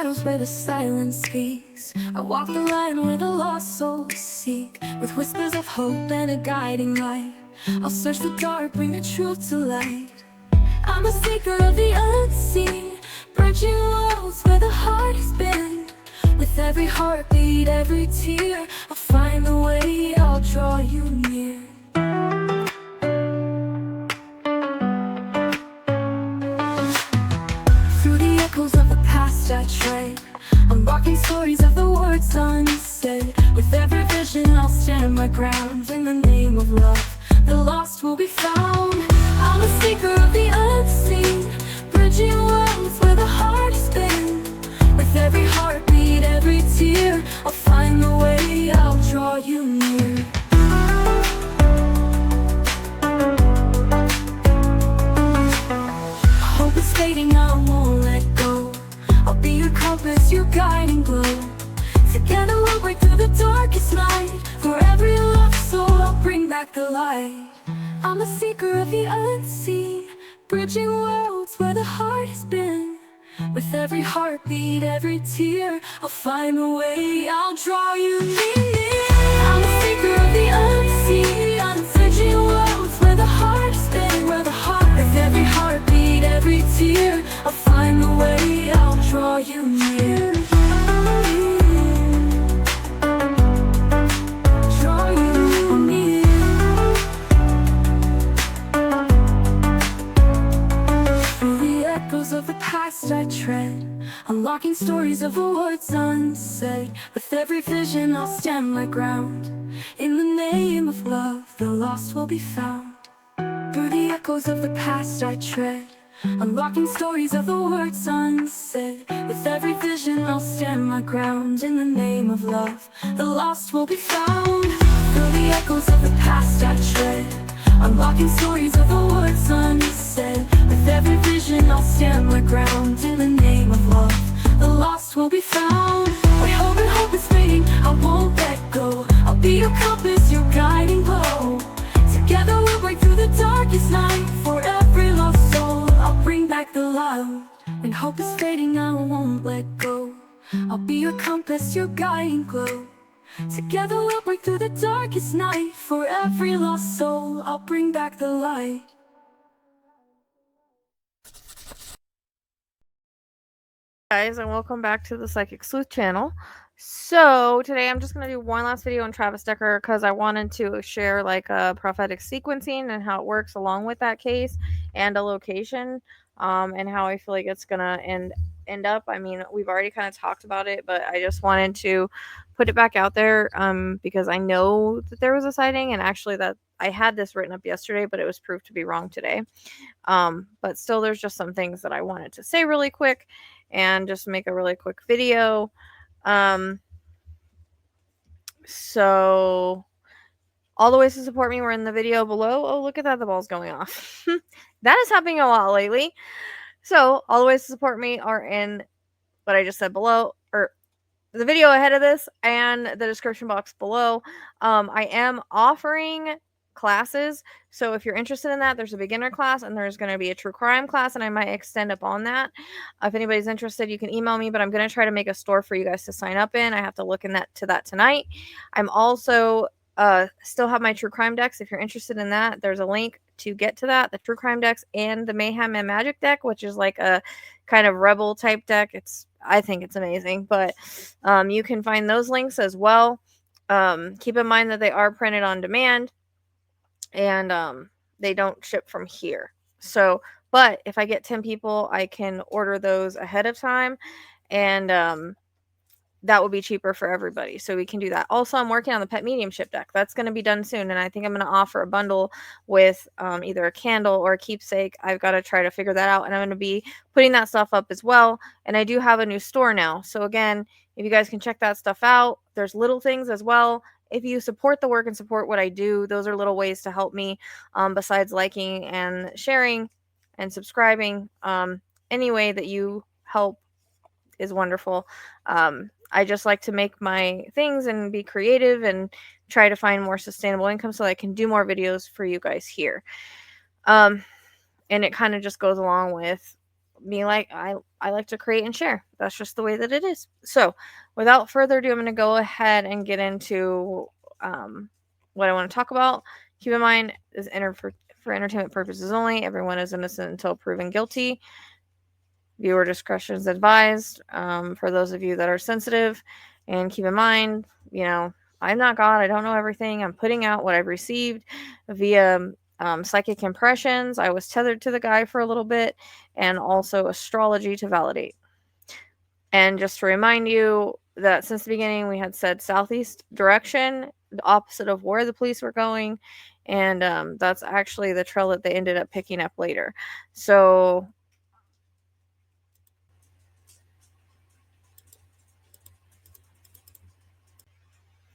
shadows where the silence speaks. I walk the line where the lost souls seek, with whispers of hope and a guiding light. I'll search the dark, bring the truth to light. I'm a seeker of the unseen, bridging worlds where the heart has been. With every heartbeat, every tear, I'll find the way, I'll draw you near. Through the echoes of the past I tread, unlocking stories of the words unsaid. With every vision I'll stand my ground. In the name of love, the lost will be found. I'm a seeker of the unseen, bridging worlds where the heart has been. With every heartbeat, every tear, I'll find the way, I'll draw you near. Hope is fading, I won't let go. I'll be your compass, your guiding glow. Together we'll break through the darkest night. For every lost soul, I'll bring back the light. I'm a seeker of the unseen, bridging worlds where the heart has been. With every heartbeat, every tear, I'll find a way, I'll draw you near. I'm a seeker of the unseen, I'm bridging worlds where the heart has been. Where the heart, with every heartbeat, every tear, I'll find a way, I'll draw you near. Draw you near. Through the echoes of the past I tread, unlocking stories of the words unsaid. With every vision I'll stand my ground. In the name of love, the lost will be found. Through the echoes of the past I tread, unlocking stories of the words unsaid. With every vision I'll stand my ground. In the name of love, the lost will be found. Through the echoes of the past I tread, unlocking stories of the words unsaid. With every vision I'll stand my ground. In the name of love, the lost will be found. When hope is fading, I won't let go. I'll be your compass, your guiding glow. Together we'll break through the darkest night. For every lost soul, I'll bring back the light. When hope is fading, I won't let go. I'll be your compass, your guiding glow. Together we'll break through the darkest night. For every lost soul, I'll bring back the light. Guys, and welcome back to the Psychic Sleuth channel. So today I'm just going to do one last video on Travis Decker because I wanted to share like a prophetic sequencing and how it works along with that case, and a location, and how I feel like it's going to end up. I mean, we've already kind of talked about it, but I just wanted to put it back out there because I know that there was a sighting, and actually that I had this written up yesterday, but it was proved to be wrong today. But still, there's just some things that I wanted to say really quick and just make a really quick video. So all the ways to support me were in the video below. Oh, look at that, the ball's going off. That is happening a lot lately. So all the ways to support me are in what I just said below, or the video ahead of this, and the description box below. I am offering classes, so if you're interested in that, there's a beginner class and there's going to be a true crime class, and I might extend upon that. If anybody's interested, you can email me, but I'm going to try to make a store for you guys to sign up in. I have to look into that tonight. I'm also still have my true crime decks. If you're interested in that, there's a link to get to that, the true crime decks and the mayhem and magic deck, which is like a kind of rebel type deck. I think it's amazing, but you can find those links as well. Keep in mind that they are printed on demand, and they don't ship from here. So, but if I get 10 people, I can order those ahead of time, and that will be cheaper for everybody. So we can do that. Also, I'm working on the pet mediumship deck. That's going to be done soon, and I think I'm going to offer a bundle with either a candle or a keepsake. I've got to try to figure that out, and I'm going to be putting that stuff up as well. And I do have a new store now. So again, if you guys can check that stuff out, there's little things as well. If you support the work and support what I do, those are little ways to help me, besides liking and sharing and subscribing. Any way that you help is wonderful. I just like to make my things and be creative and try to find more sustainable income so I can do more videos for you guys here. And it kind of just goes along with me, like, I I like to create and share. That's just the way that it is. So, without further ado, I'm going to go ahead and get into what I want to talk about. Keep in mind, is for entertainment purposes only. Everyone is innocent until proven guilty. Viewer discretion is advised for those of you that are sensitive. And keep in mind, I'm not God. I don't know everything. I'm putting out what I've received via psychic impressions. I was tethered to the guy for a little bit, and also astrology to validate. And just to remind you that since the beginning, we had said southeast direction, the opposite of where the police were going. And that's actually the trail that they ended up picking up later. So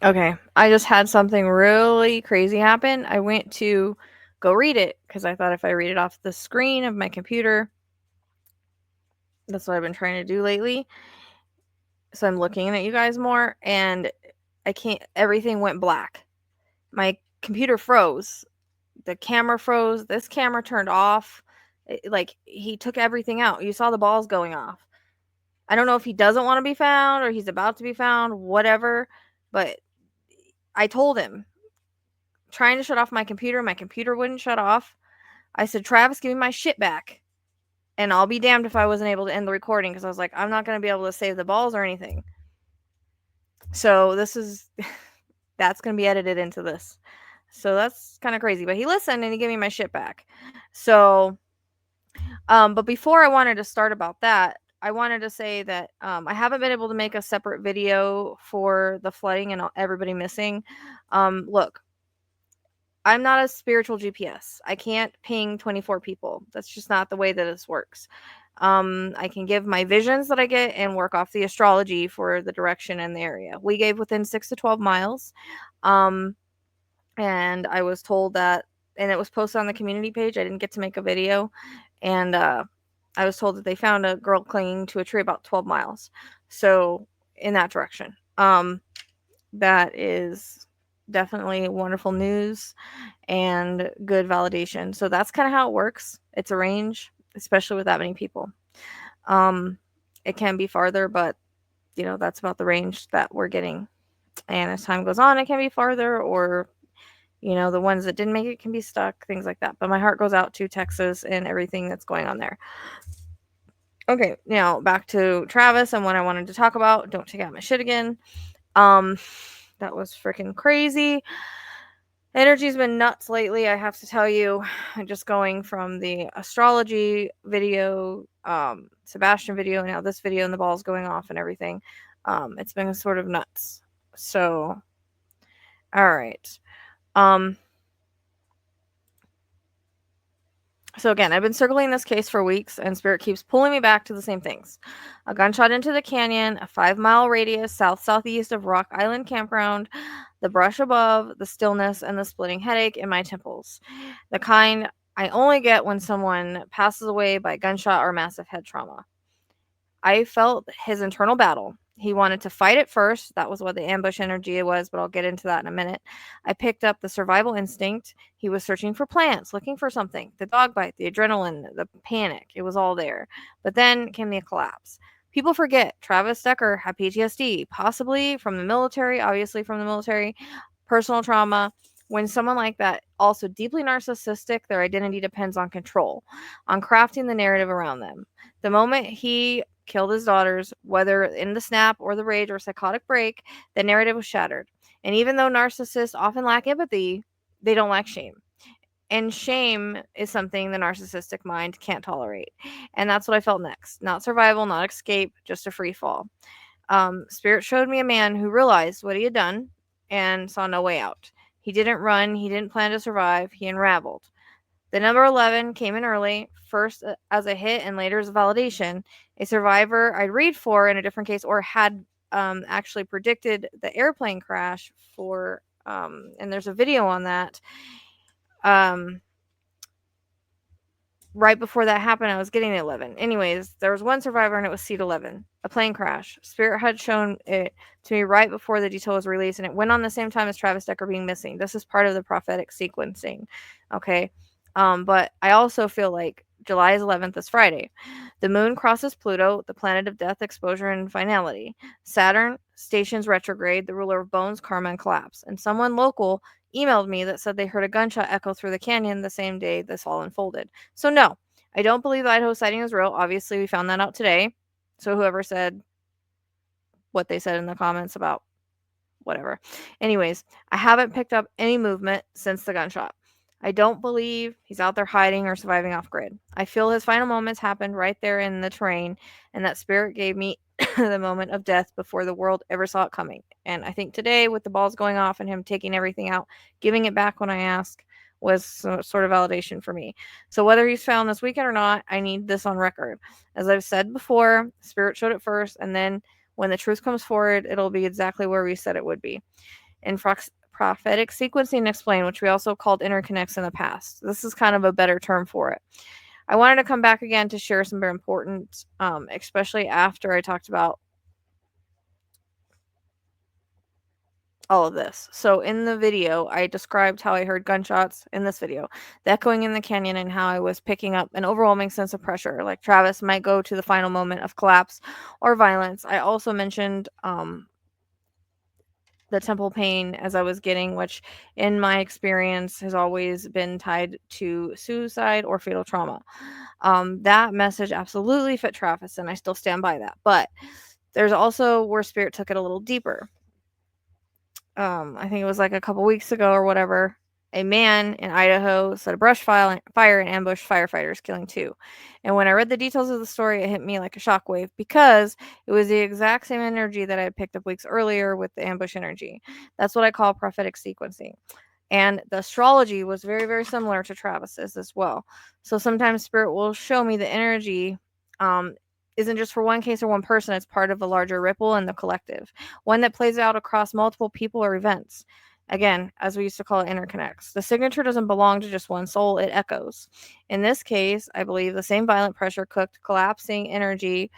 okay, I just had something really crazy happen. I went to go read it because I thought if I read it off the screen of my computer, that's what I've been trying to do lately. So I'm looking at you guys more, and I can't, everything went black. My computer froze. The camera froze. This camera turned off. Like, he took everything out. You saw the balls going off. I don't know if he doesn't want to be found or he's about to be found, whatever. But I told him, trying to shut off my computer wouldn't shut off. I said, Travis, give me my shit back. And I'll be damned if I wasn't able to end the recording, because I was like, I'm not going to be able to save the balls or anything. So this is, that's going to be edited into this. So that's kind of crazy. But he listened and he gave me my shit back. So, but before I wanted to start about that, I wanted to say that I haven't been able to make a separate video for the flooding and everybody missing. Look, I'm not a spiritual GPS. I can't ping 24 people. That's just not the way that this works. I can give my visions that I get and work off the astrology for the direction and the area. We gave within 6 to 12 miles. And I was told that, and it was posted on the community page. I didn't get to make a video. And I was told that they found a girl clinging to a tree about 12 miles. So in that direction. That is definitely wonderful news and good validation. So that's kind of how it works. It's a range, especially with that many people. It can be farther, but that's about the range that we're getting. And as time goes on, it can be farther, or the ones that didn't make it can be stuck, things like that. But my heart goes out to Texas and everything that's going on there. Okay, now back to Travis and what I wanted to talk about. Don't take out my shit again. That was freaking crazy. Energy's been nuts lately, I have to tell you. Just going from the astrology video, Sebastian video, now this video, and the balls going off and everything. It's been sort of nuts. So, all right. So again, I've been circling this case for weeks, and Spirit keeps pulling me back to the same things. A gunshot into the canyon, a 5-mile radius south-southeast of Rock Island Campground, the brush above, the stillness, and the splitting headache in my temples. The kind I only get when someone passes away by gunshot or massive head trauma. I felt his internal battle. He wanted to fight it first. That was what the ambush energy was, but I'll get into that in a minute. I picked up the survival instinct. He was searching for plants, looking for something. The dog bite, the adrenaline, the panic. It was all there. But then came the collapse. People forget Travis Decker had PTSD, possibly from the military, obviously from the military, personal trauma. When someone like that, also deeply narcissistic, their identity depends on control, on crafting the narrative around them. The moment he killed his daughters, whether in the snap or the rage or psychotic break, the narrative was shattered. And even though narcissists often lack empathy, they don't lack shame. And shame is something the narcissistic mind can't tolerate. And that's what I felt next. Not survival, not escape, just a free fall. Spirit showed me a man who realized what he had done and saw no way out. He didn't run. He didn't plan to survive. He unraveled. The number 11 came in early, first as a hit and later as a validation. A survivor I'd read for in a different case, or had actually predicted the airplane crash for, and there's a video on that. Right before that happened, I was getting the 11. Anyways, there was one survivor, and it was seat 11, a plane crash. Spirit had shown it to me right before the detail was released, and it went on the same time as Travis Decker being missing. This is part of the prophetic sequencing, okay? But I also feel like July 11th is Friday. The moon crosses Pluto, the planet of death, exposure, and finality. Saturn stations retrograde, the ruler of bones, karma, and collapse. And someone local emailed me that said they heard a gunshot echo through the canyon the same day this all unfolded. So, no, I don't believe the Idaho sighting is real. Obviously, we found that out today. So, whoever said what they said in the comments about whatever. Anyways, I haven't picked up any movement since the gunshot. I don't believe he's out there hiding or surviving off grid. I feel his final moments happened right there in the terrain, and that spirit gave me the moment of death before the world ever saw it coming. And I think today, with the balls going off and him taking everything out, giving it back when I ask, was sort of validation for me. So whether he's found this weekend or not, I need this on record. As I've said before, spirit showed it first, and then when the truth comes forward, it'll be exactly where we said it would be. In prophetic sequencing explain, which we also called interconnects in the past. This is kind of a better term for it. I wanted to come back again to share some very important, especially after I talked about all of this. So in the video, I described how I heard gunshots in this video, the echoing in the canyon, and how I was picking up an overwhelming sense of pressure, like Travis might go to the final moment of collapse or violence. I also mentioned the temple pain as I was getting, which in my experience has always been tied to suicide or fatal trauma. That message absolutely fit Travis, and I still stand by that. But there's also where Spirit took it a little deeper. I think it was like a couple weeks ago or whatever. A man in Idaho set a brush fire and ambushed firefighters, killing 2. And when I read the details of the story, it hit me like a shockwave because it was the exact same energy that I had picked up weeks earlier with the ambush energy. That's what I call prophetic sequencing. And the astrology was very, very similar to Travis's as well. So sometimes Spirit will show me the energy isn't just for one case or one person, it's part of a larger ripple in the collective, one that plays out across multiple people or events. Again, as we used to call it, interconnects. The signature doesn't belong to just one soul, it echoes. In this case, I believe the same violent pressure cooked, collapsing energy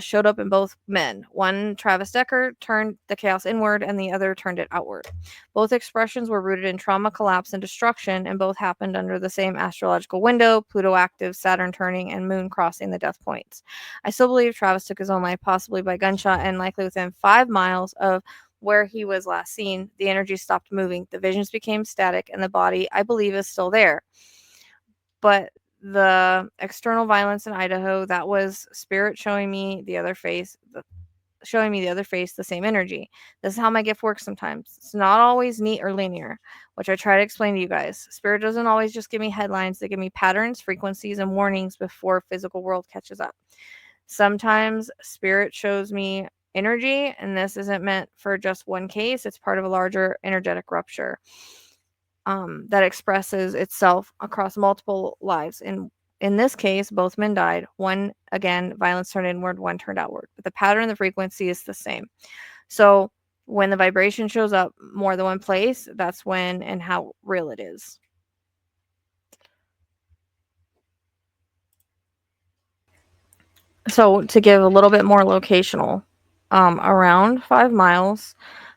showed up in both men. One, Travis Decker, turned the chaos inward, and the other turned it outward. Both expressions were rooted in trauma, collapse, and destruction, and both happened under the same astrological window: Pluto active, Saturn turning, and Moon crossing the death points. I still believe Travis took his own life, possibly by gunshot, and likely within 5 miles of where he was last seen. The energy stopped moving, the visions became static, and the body, I believe, is still there. But the external violence in Idaho, that was Spirit showing me the other face, the same energy. This is how my gift works sometimes. It's not always neat or linear, which I try to explain to you guys. Spirit doesn't always just give me headlines, they give me patterns, frequencies, and warnings before physical world catches up. Sometimes Spirit shows me energy, and this isn't meant for just one case, it's part of a larger energetic rupture that expresses itself across multiple lives. In this case, both men died. One, again, violence turned inward, one turned outward. But the pattern, the frequency is the same. So when the vibration shows up more than one place, that's when and how real it is. So to give a little bit more locational, around 5 miles,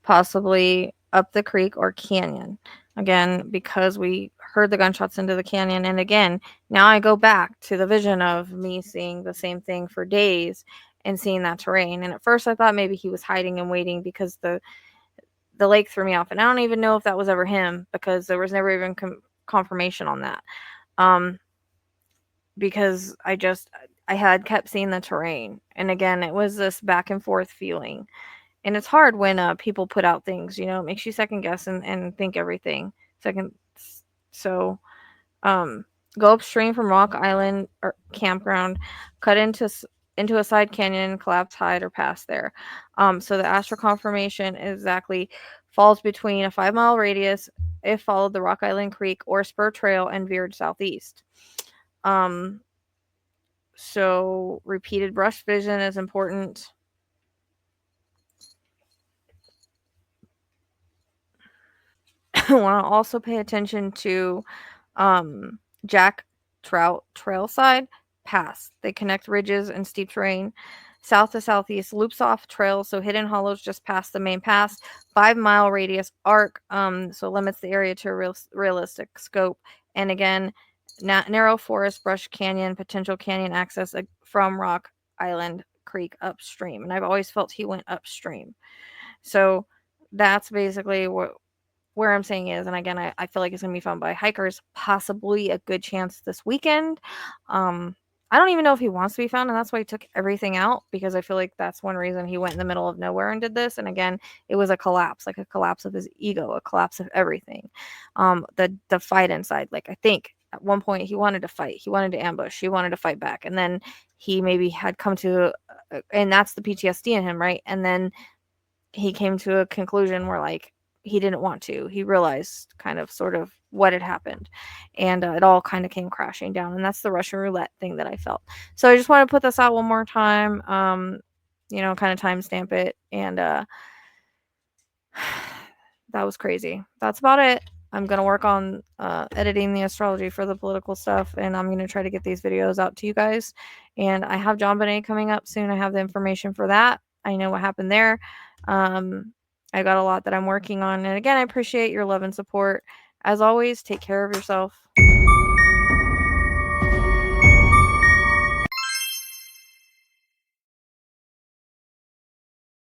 possibly up the creek or canyon. Again, because we heard the gunshots into the canyon. And again, now I go back to the vision of me seeing the same thing for days and seeing that terrain. And at first I thought maybe he was hiding and waiting because the lake threw me off. And I don't even know if that was ever him because there was never even confirmation on that. Because I had kept seeing the terrain. And again, it was this back and forth feeling. And it's hard when people put out things, it makes you second guess and think everything. So go upstream from Rock Island or campground, cut into a side canyon, collapse, hide, or pass there. So the astral confirmation exactly falls between a 5-mile radius if followed the Rock Island Creek or spur trail and veered southeast. So repeated brush vision is important. Want to also pay attention to Jack Trout Trail side pass. They connect ridges and steep terrain. South to southeast loops off trails, so hidden hollows just past the main pass. 5-mile radius arc, so limits the area to a realistic scope. And again, narrow forest, brush canyon, potential canyon access from Rock Island Creek upstream. And I've always felt he went upstream. So that's basically where I'm saying is, and again, I feel like it's going to be found by hikers, possibly a good chance this weekend. I don't even know if he wants to be found, and that's why he took everything out, because I feel like that's one reason he went in the middle of nowhere and did this. And again, it was a collapse, like a collapse of his ego, a collapse of everything. The fight inside, like I think at one point he wanted to fight, he wanted to ambush, he wanted to fight back, and then he maybe had come to, and that's the PTSD in him, right? And then he came to a conclusion where like he didn't want to. He realized kind of sort of what had happened, and it all kind of came crashing down. And that's the Russian roulette thing that I felt. So I just want to put this out one more time, kind of timestamp it, and that was crazy. That's about it. I'm going to work on editing the astrology for the political stuff, and I'm going to try to get these videos out to you guys. And I have John Bonet coming up soon. I have the information for that. I know what happened there. I got a lot that I'm working on. And again, I appreciate your love and support. As always, take care of yourself.